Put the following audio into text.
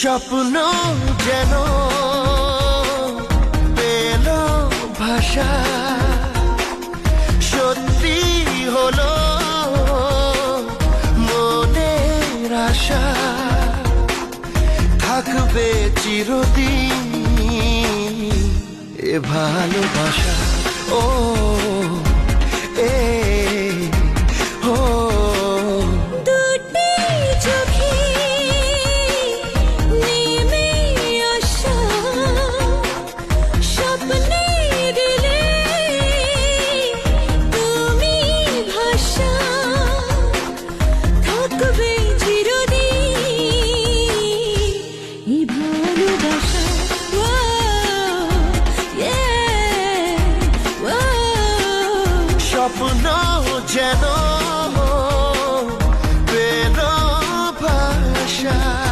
স্বপ্ন যেন পেল ভাষা, সত্যি হলো মনের আশা, থাকবে চিরদিন এ ভালোবাসা। ও এ